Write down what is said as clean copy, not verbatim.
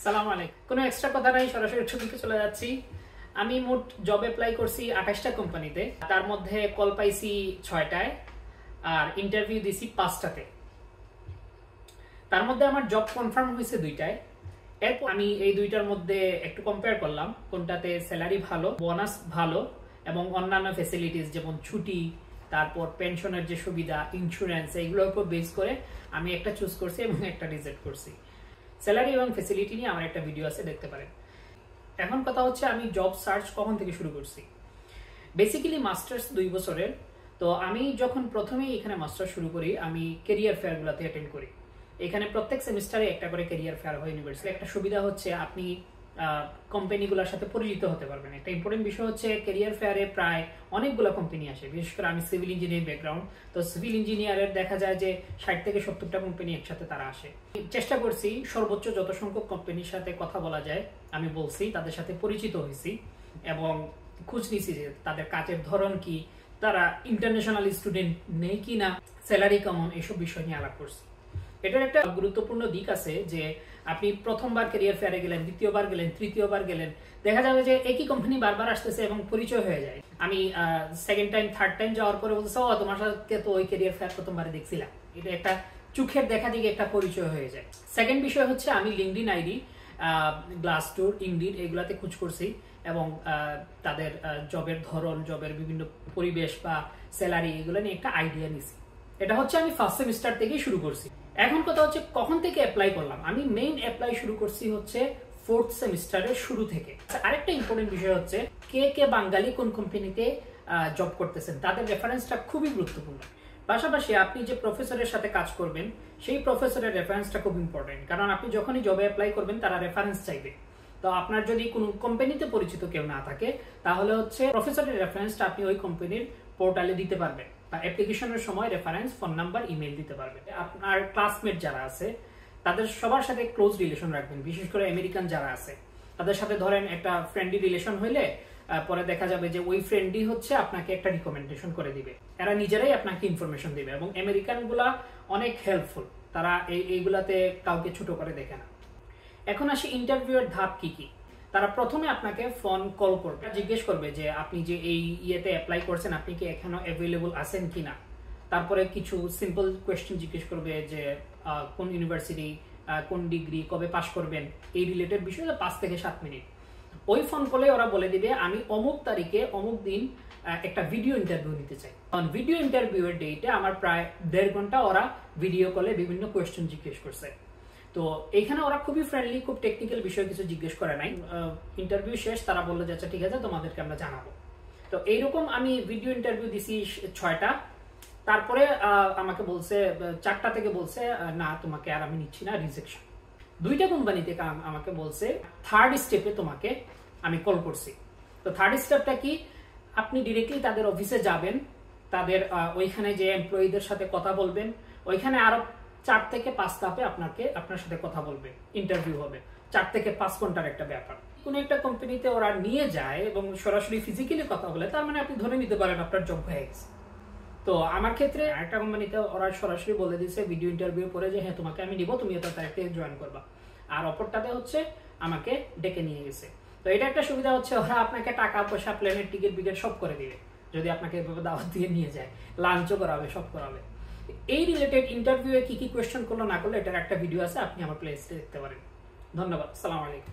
সালাম আলাইকুম। কোনো এক্সট্রা কথা নাই, সরাসরি টপিকে চলে যাচ্ছি। আমি মোট জব অ্যাপ্লাই করছি 28টা কোম্পানিতে, তার মধ্যে কল পাইছি 6টায় আর ইন্টারভিউ দিছি 5টাতে। তার মধ্যে আমার জব কনফার্ম হয়েছে 2টায়। এরপর আমি এই 2টার মধ্যে একটু কম্পেয়ার করলাম কোনটাতে স্যালারি ভালো, বোনাস ভালো এবং অন্যান্য ফ্যাসিলিটিস যেমন ছুটি, তারপর পেনশনের যে সুবিধা, ইন্স্যুরেন্স, এইগুলোর উপর বেস করে আমি একটা চুজ করছি এবং একটা রিজেক্ট করছি। স্যালারি এবং ফ্যাসিলিটি নিয়ে আমার একটা ভিডিও আছে, দেখতে পারেন। এখন কথা হচ্ছে আমি জব সার্চ কখন থেকে শুরু করছি। বেসিক্যালি মাস্টার্স 2 বছরের। তো আমি যখন প্রথমেই এখানে মাস্টার্স শুরু করি, আমি ক্যারিয়ার ফেয়ারগুলোতে অ্যাটেন্ড করি। এখানে প্রত্যেক সেমিস্টারে একটা করে ক্যারিয়ার ফেয়ার হয় ইউনিভার্সিটি। একটা সুবিধা হচ্ছে আপনি কোম্পানিগুলোর সাথে পরিচিত হতে পারবেন। একটা ইম্পর্টেন্ট বিষয় হচ্ছে ক্যারিয়ার ফেয়ারে প্রায় অনেকগুলো কোম্পানি আসে। বিশেষ করে আমি সিভিল ইঞ্জিনিয়ারিং ব্যাকগ্রাউন্ড, তো সিভিল ইঞ্জিনিয়ারের দেখা যায় যে 60 থেকে 70টা কোম্পানি একসাথে তারা আসে। চেষ্টা করছি সর্বোচ্চ যত সংখ্যক কোম্পানির সাথে কথা বলা যায় আমি বলছি, তাদের সাথে পরিচিত হয়েছি এবং খোঁজ নিয়েছি যে তাদের কাজের ধরন কি, তারা ইন্টারন্যাশনাল স্টুডেন্ট নেই কি না, স্যালারি কেমন, এসব বিষয় নিয়ে আলাপ করছি। এটার একটা গুরুত্বপূর্ণ দিক আছে যে আপনি প্রথমবার ক্যারিয়ার ফেয়ারে গেলেন, দ্বিতীয়বার গেলেন, তৃতীয়বার গেলেন, দেখা যাবে যে একই কোম্পানি বারবার আসতেছে এবং পরিচয় হয়ে যায়। আমি সেকেন্ড টাইম থার্ড টাইম যাওয়ার পরে বলতেছে, ও তোমার সাথে তো ওই ক্যারিয়ার ফেয়ার প্রথমবারে দেখছিলাম। এটা একটা চোখের দেখা দিকে একটা পরিচয় হয়ে যায়। সেকেন্ড বিষয় হচ্ছে আমি লিঙ্কডইন আইডি, গ্লাসডোর, ইনডিড এগুলাতে খোঁজ করছি এবং তাদের জবের ধরন, জবের বিভিন্ন পরিবেশ বা স্যালারি, এগুলো নিয়ে একটা আইডিয়া নিছি। এটা হচ্ছে আমি ফার্স্ট সেমিস্টার থেকেই শুরু করছি। এখন কথা হচ্ছে কখন থেকে অ্যাপ্লাই করলাম। আমি মেইন অ্যাপ্লাই শুরু করছি হচ্ছে 4th সেমিস্টারের শুরু থেকে। আরেকটা ইম্পর্টেন্ট বিষয় হচ্ছে কে কে বাঙালি কোন কোম্পানিতে জব করতেছেন, তাদের রেফারেন্সটা খুবই গুরুত্বপূর্ণ। পাশাপাশি আপনি যে প্রফেসরের সাথে কাজ করবেন সেই প্রফেসরের রেফারেন্সটা খুব ইম্পর্টেন্ট, কারণ আপনি যখনই জবে অ্যাপ্লাই করবেন তারা রেফারেন্স চাইবে। তো আপনার যদি কোনো কোম্পানিতে পরিচিত কেউ না থাকে তাহলে হচ্ছে প্রফেসরের রেফারেন্সটা আপনি ওই কোম্পানির পোর্টালে দিতে পারবেন বা অ্যাপ্লিকেশনের সময় রেফারেন্স, ফোন নাম্বার, ইমেল দিতে পারবেন। আপনার ক্লাসমেট যারা আছে তাদের সবার সাথে ক্লোজ রিলেশন রাখবেন। বিশেষ করে আমেরিকান যারা আছে তাদের সাথে ধরেন একটা ফ্রেন্ডলি রিলেশন হইলে পরে দেখা যাবে যে ওই ফ্রেন্ডই হচ্ছে আপনাকে একটা রিকমেন্ডেশন করে দিবে, এরা নিজেরাই আপনাকে ইনফরমেশন দিবে। এবং আমেরিকান গুলা অনেক হেল্পফুল, তারা এইগুলাতে কাউকে ছোট করে দেখে না। এখন আসি ইন্টারভিউ এর ধাপ কি কি। তারা প্রথমে আপনাকে ফোন কল করবে, জিজ্ঞেস করবে যে আপনি যে এই ইয়েতে অ্যাপ্লাই করছেন আপনি কি এখনো অ্যাভেলেবল আছেন কিনা। তারপরে কিছু সিম্পল কোয়েশ্চেন জিজ্ঞেস করবে যে কোন ইউনিভার্সিটি, কোন ডিগ্রি, কবে পাশ করবেন, এই রিলেটেড বিষয়ে 5 থেকে 7 মিনিট। ওই ফোন কলে ওরা বলে দিবে আমি অমুক তারিখে অমুক দিন একটা ভিডিও ইন্টারভিউ নিতে চাই। কারণ ভিডিও ইন্টারভিউ এর ডেটে আমার প্রায় 1.5 ঘন্টা ওরা ভিডিও কলে বিভিন্ন কোয়েশ্চেন জিজ্ঞেস করছে। তো এখানে ওরা খুবই ফ্রেন্ডলি, খুব টেকনিক্যাল বিষয় কিছু জিজ্ঞেস করে নাই। ইন্টারভিউ শেষ, তারা বললো যে আচ্ছা ঠিক আছে তোমাদেরকে আমরা জানাবো। তো এইরকম আমি ভিডিও ইন্টারভিউ দিছি 6টা। তারপরে আমাকে বলছে 4টা থেকে বলছে না তোমাকে আর আমি নিচ্ছি না, রিজেকশন। 2টা কোম্পানি থেকে আমাকে বলছে থার্ড স্টেপে তোমাকে আমি কল করছি। তো থার্ড স্টেপটা কি, আপনি ডিরেক্টলি তাদের অফিসে যাবেন, তাদের ওইখানে যে এমপ্লয়ীদের সাথে কথা বলবেন, ওইখানে আরো 4 থেকে 5 ধাপে আপনার সাথে কথা বলবে, ইন্টারভিউ হবে। 4 থেকে 5 ঘন্টার একটা ব্যাপার। কোনো একটা কোম্পানিতে ওরা নিয়ে যায় এবং সরাসরি ফিজিক্যালি কথা বলে, তার মানে আপনি ধরে নিতে পারেন আপনার জব হয়ে গেছে। তো আমার ক্ষেত্রে একটা কোম্পানিতে ওরা সরাসরি বলে দিয়েছে ভিডিও ইন্টারভিউ পরে যে হ্যাঁ তোমাকে আমি নিব, তুমি এত তারিখে জয়েন করবা। আর অপরটাতে হচ্ছে আমাকে ডেকে নিয়ে গেছে। তো এটা একটা সুবিধা হচ্ছে ওরা আপনাকে টাকা পয়সা, প্লেনের টিকিট বিকেট সব করে দিবে যদি আপনাকে এভাবে দাওয়াত দিয়ে নিয়ে যায়, লাঞ্চও করাবে, সব করাবে। এই রিলেটেড ইন্টারভিউ এ কি কি কোয়েশ্চেন করলো না করলো এটার একটা ভিডিও আছে, আপনি আমার প্লেলিস্টে দেখতে পারেন। ধন্যবাদ, আসসালামু আলাইকুম।